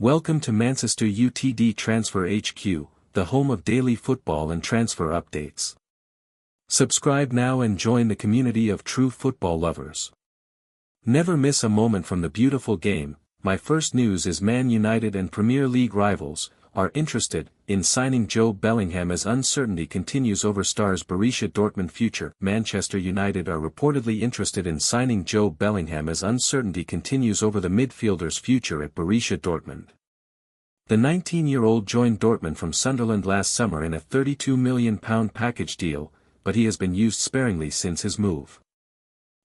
Welcome to Mancester Utd Transfer HQ, the home of daily football and transfer updates. Subscribe now and join the community of true football lovers. Never miss a moment from the beautiful game. My first news is Man United and Premier League rivals are interested in signing Jobe Bellingham as uncertainty continues over stars Borussia Dortmund future. Manchester United are reportedly interested in signing Jobe Bellingham as uncertainty continues over the midfielder's future at Borussia Dortmund. The 19-year-old joined Dortmund from Sunderland last summer in a £32 million package deal, but he has been used sparingly since his move.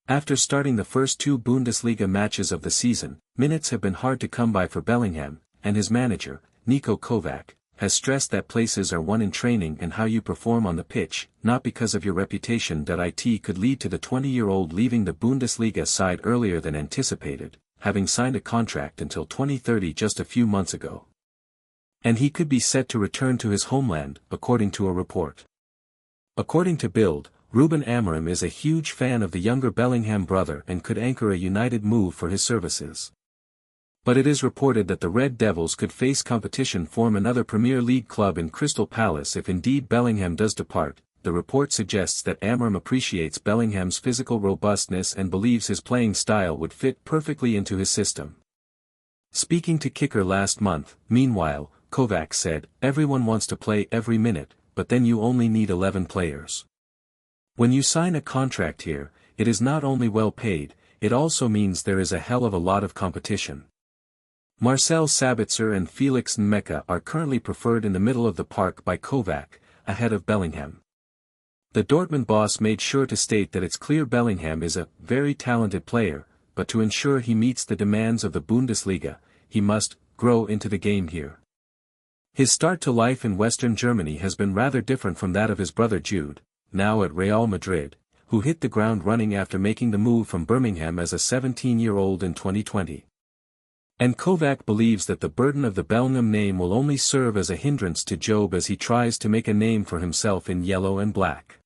After starting the first two Bundesliga matches of the season, minutes have been hard to come by for Bellingham, and his manager, Niko Kovac, has stressed that places are won in training and how you perform on the pitch, not because of your reputation. It could lead to the 20-year-old leaving the Bundesliga side earlier than anticipated, having signed a contract until 2030 just a few months ago. And he could be set to return to his homeland, according to a report. According to Bild, Ruben Amorim is a huge fan of the younger Bellingham brother and could anchor a United move for his services. But it is reported that the Red Devils could face competition from another Premier League club in Crystal Palace if indeed Bellingham does depart. The report suggests that Amorim appreciates Bellingham's physical robustness and believes his playing style would fit perfectly into his system. Speaking to Kicker last month, meanwhile, Kovac said, "Everyone wants to play every minute, but then you only need 11 players. When you sign a contract here, it is not only well paid, it also means there is a hell of a lot of competition." Marcel Sabitzer and Felix Nmecha are currently preferred in the middle of the park by Kovac, ahead of Bellingham. The Dortmund boss made sure to state that it's clear Bellingham is a very talented player, but to ensure he meets the demands of the Bundesliga, he must grow into the game here. His start to life in Western Germany has been rather different from that of his brother Jude, now at Real Madrid, who hit the ground running after making the move from Birmingham as a 17-year-old in 2020. And Kovac believes that the burden of the Bellingham name will only serve as a hindrance to Jobe as he tries to make a name for himself in yellow and black.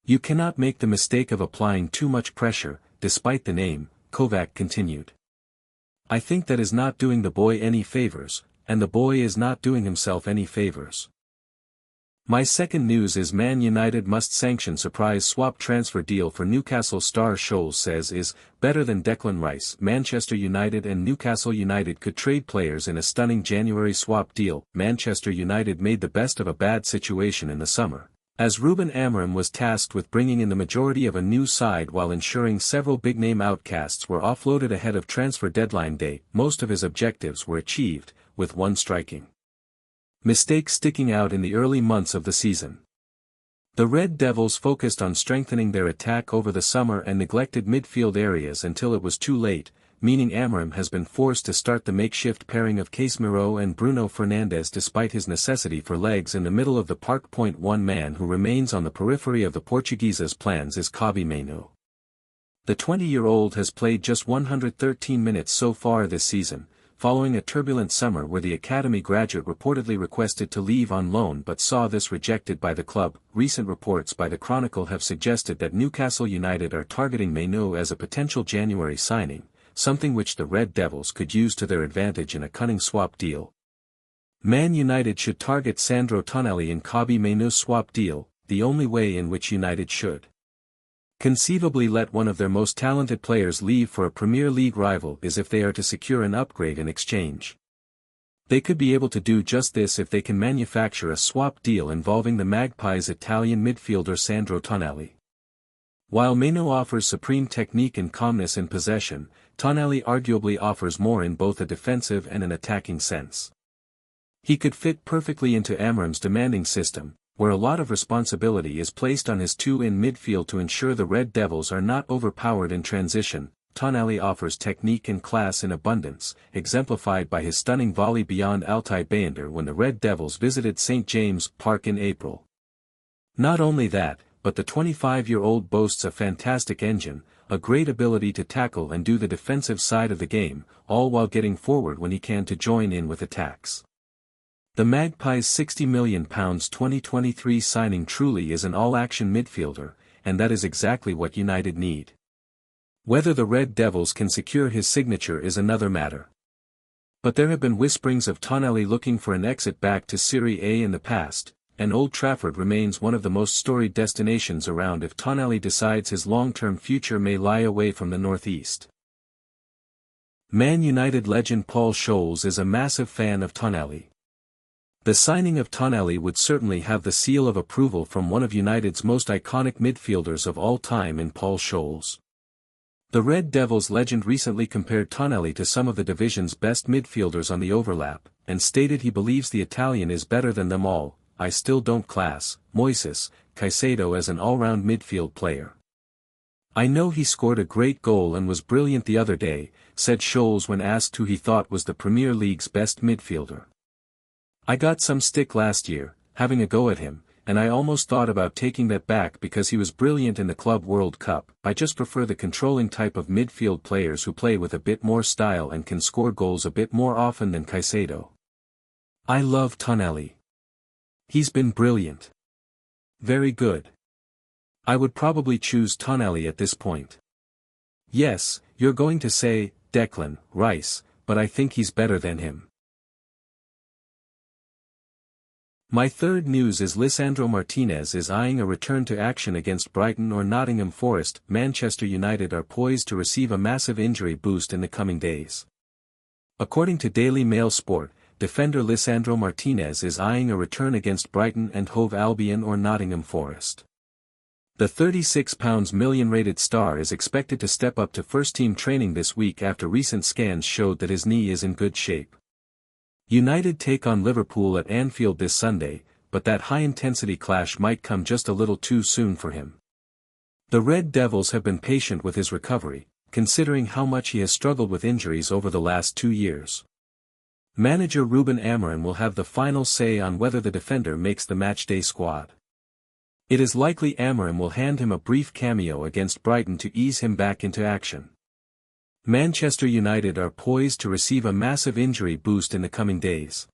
You cannot make the mistake of applying too much pressure, despite the name, Kovac continued. I think that is not doing the boy any favors, and the boy is not doing himself any favors. My second news is Man United must sanction surprise swap transfer deal for Newcastle star Scholes says is better than Declan Rice. Manchester United and Newcastle United could trade players in a stunning January swap deal. Manchester United made the best of a bad situation in the summer, as Ruben Amorim was tasked with bringing in the majority of a new side while ensuring several big-name outcasts were offloaded ahead of transfer deadline day. Most of his objectives were achieved, with one striking mistake sticking out in the early months of the season. The Red Devils focused on strengthening their attack over the summer and neglected midfield areas until it was too late, meaning Amorim has been forced to start the makeshift pairing of Casemiro and Bruno Fernandes despite his necessity for legs in the middle of the park. One man who remains on the periphery of the Portuguese's plans is Kobbie Mainoo. The 20-year-old has played just 113 minutes so far this season, following a turbulent summer where the academy graduate reportedly requested to leave on loan but saw this rejected by the club. Recent reports by the Chronicle have suggested that Newcastle United are targeting Mainoo as a potential January signing, something which the Red Devils could use to their advantage in a cunning swap deal. Man United should target Sandro Tonali in Kobbie Mainoo's swap deal, the only way in which United should conceivably let one of their most talented players leave for a Premier League rival is if they are to secure an upgrade in exchange. They could be able to do just this if they can manufacture a swap deal involving the Magpies' Italian midfielder Sandro Tonali. While Mainoo offers supreme technique and calmness in possession, Tonali arguably offers more in both a defensive and an attacking sense. He could fit perfectly into Amorim's demanding system, where a lot of responsibility is placed on his two in midfield to ensure the Red Devils are not overpowered in transition. Tonali offers technique and class in abundance, exemplified by his stunning volley beyond Altay Bayınder when the Red Devils visited St. James' Park in April. Not only that, but the 25-year-old boasts a fantastic engine, a great ability to tackle and do the defensive side of the game, all while getting forward when he can to join in with attacks. The Magpies' £60 million 2023 signing truly is an all-action midfielder, and that is exactly what United need. Whether the Red Devils can secure his signature is another matter. But there have been whisperings of Tonali looking for an exit back to Serie A in the past, and Old Trafford remains one of the most storied destinations around if Tonali decides his long-term future may lie away from the northeast. Man United legend Paul Scholes is a massive fan of Tonali. The signing of Tonali would certainly have the seal of approval from one of United's most iconic midfielders of all time in Paul Scholes. The Red Devils legend recently compared Tonali to some of the division's best midfielders on the overlap, and stated he believes the Italian is better than them all. I still don't class Moises Caicedo as an all-round midfield player. I know he scored a great goal and was brilliant the other day, said Scholes when asked who he thought was the Premier League's best midfielder. I got some stick last year, having a go at him, and I almost thought about taking that back because he was brilliant in the Club World Cup. I just prefer the controlling type of midfield players who play with a bit more style and can score goals a bit more often than Caicedo. I love Tonali. He's been brilliant. Very good. I would probably choose Tonali at this point. Yes, you're going to say, Declan Rice, but I think he's better than him. My third news is Lisandro Martinez is eyeing a return to action against Brighton or Nottingham Forest. Manchester United are poised to receive a massive injury boost in the coming days. According to Daily Mail Sport, defender Lisandro Martinez is eyeing a return against Brighton and Hove Albion or Nottingham Forest. The £36 million rated star is expected to step up to first-team training this week after recent scans showed that his knee is in good shape. United take on Liverpool at Anfield this Sunday, but that high-intensity clash might come just a little too soon for him. The Red Devils have been patient with his recovery, considering how much he has struggled with injuries over the last 2 years. Manager Ruben Amorim will have the final say on whether the defender makes the matchday squad. It is likely Amorim will hand him a brief cameo against Brighton to ease him back into action. Manchester United are poised to receive a massive injury boost in the coming days.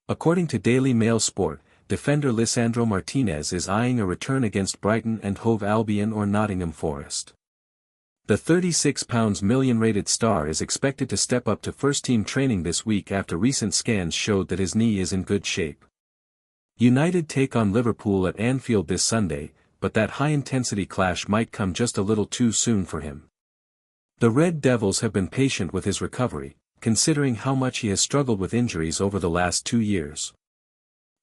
According to Daily Mail Sport, defender Lisandro Martinez is eyeing a return against Brighton and Hove Albion or Nottingham Forest. The £36 million rated star is expected to step up to first-team training this week after recent scans showed that his knee is in good shape. United take on Liverpool at Anfield this Sunday, but that high-intensity clash might come just a little too soon for him. The Red Devils have been patient with his recovery, considering how much he has struggled with injuries over the last 2 years.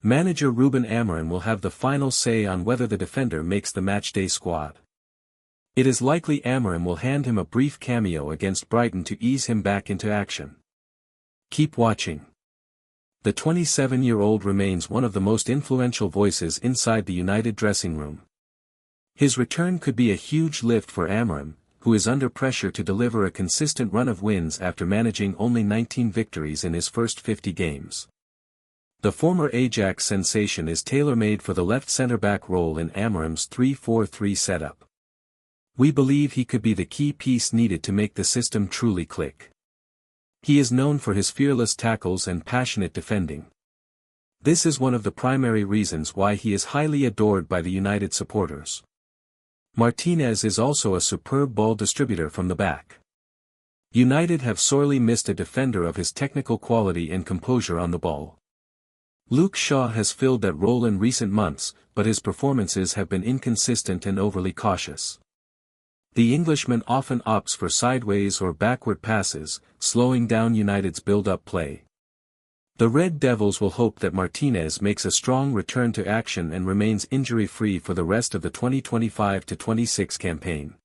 Manager Ruben Amorim will have the final say on whether the defender makes the matchday squad. It is likely Amorim will hand him a brief cameo against Brighton to ease him back into action. Keep watching. The 27-year-old remains one of the most influential voices inside the United dressing room. His return could be a huge lift for Amorim, who is under pressure to deliver a consistent run of wins after managing only 19 victories in his first 50 games. The former Ajax sensation is tailor-made for the left centre-back role in Amorim's 3-4-3 setup. We believe he could be the key piece needed to make the system truly click. He is known for his fearless tackles and passionate defending. This is one of the primary reasons why he is highly adored by the United supporters. Martinez is also a superb ball distributor from the back. United have sorely missed a defender of his technical quality and composure on the ball. Luke Shaw has filled that role in recent months, but his performances have been inconsistent and overly cautious. The Englishman often opts for sideways or backward passes, slowing down United's build-up play. The Red Devils will hope that Martinez makes a strong return to action and remains injury-free for the rest of the 2025-26 campaign.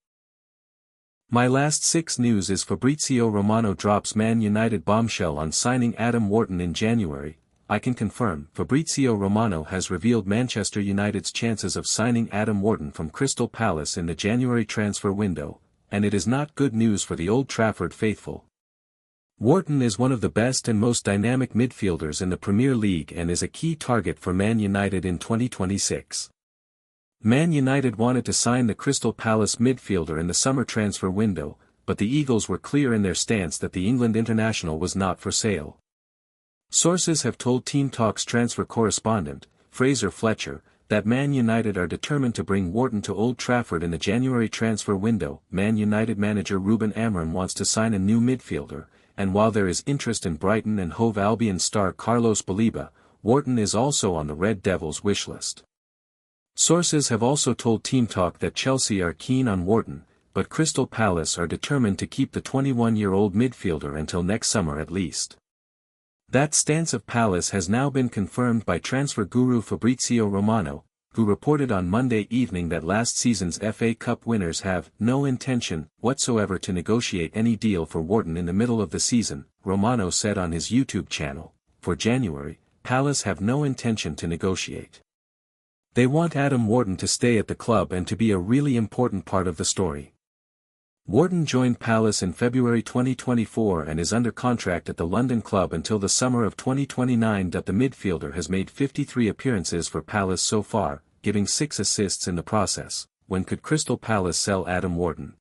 My last 6 news is Fabrizio Romano drops Man United bombshell on signing Adam Wharton in January. I can confirm Fabrizio Romano has revealed Manchester United's chances of signing Adam Wharton from Crystal Palace in the January transfer window, and it is not good news for the Old Trafford faithful. Wharton is one of the best and most dynamic midfielders in the Premier League and is a key target for Man United in 2026. Man United wanted to sign the Crystal Palace midfielder in the summer transfer window, but the Eagles were clear in their stance that the England international was not for sale. Sources have told Team Talk's transfer correspondent, Fraser Fletcher, that Man United are determined to bring Wharton to Old Trafford in the January transfer window. Man United manager Ruben Amorim wants to sign a new midfielder, and while there is interest in Brighton and Hove Albion star Carlos Baleba, Wharton is also on the Red Devils' wishlist. Sources have also told Team Talk that Chelsea are keen on Wharton, but Crystal Palace are determined to keep the 21-year-old midfielder until next summer at least. That stance of Palace has now been confirmed by transfer guru Fabrizio Romano, who reported on Monday evening that last season's FA Cup winners have no intention whatsoever to negotiate any deal for Wharton in the middle of the season. Romano said on his YouTube channel, "For January, Palace have no intention to negotiate. They want Adam Wharton to stay at the club and to be a really important part of the story." Wharton joined Palace in February 2024 and is under contract at the London club until the summer of 2029. The midfielder has made 53 appearances for Palace so far, giving 6 assists in the process. When could Crystal Palace sell Adam Wharton?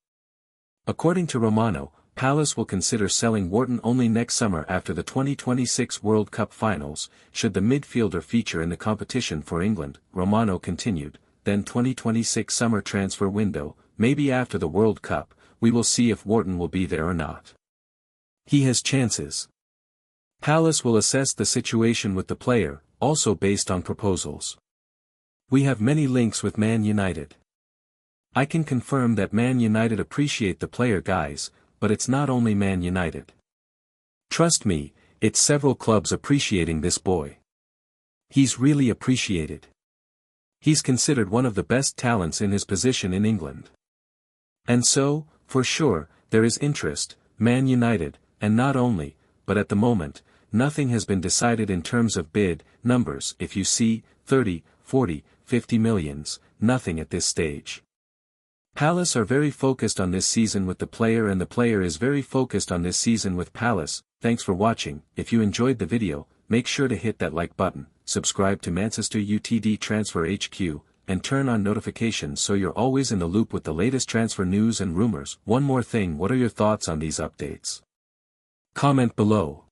According to Romano, Palace will consider selling Wharton only next summer after the 2026 World Cup finals, should the midfielder feature in the competition for England. Romano continued, then 2026 summer transfer window, maybe after the World Cup. We will see if Wharton will be there or not. He has chances. Palace will assess the situation with the player, also based on proposals. We have many links with Man United. I can confirm that Man United appreciate the player, guys, but it's not only Man United. Trust me, it's several clubs appreciating this boy. He's really appreciated. He's considered one of the best talents in his position in England. And so, for sure, there is interest, Man United, and not only, but at the moment, nothing has been decided in terms of bid numbers. If you see 30, 40, 50 millions, nothing at this stage. Palace are very focused on this season with the player and the player is very focused on this season with Palace. Thanks for watching. If you enjoyed the video, make sure to hit that like button, subscribe to Mancester Utd Transfer HQ, and turn on notifications so you're always in the loop with the latest transfer news and rumors. One more thing, what are your thoughts on these updates? Comment below.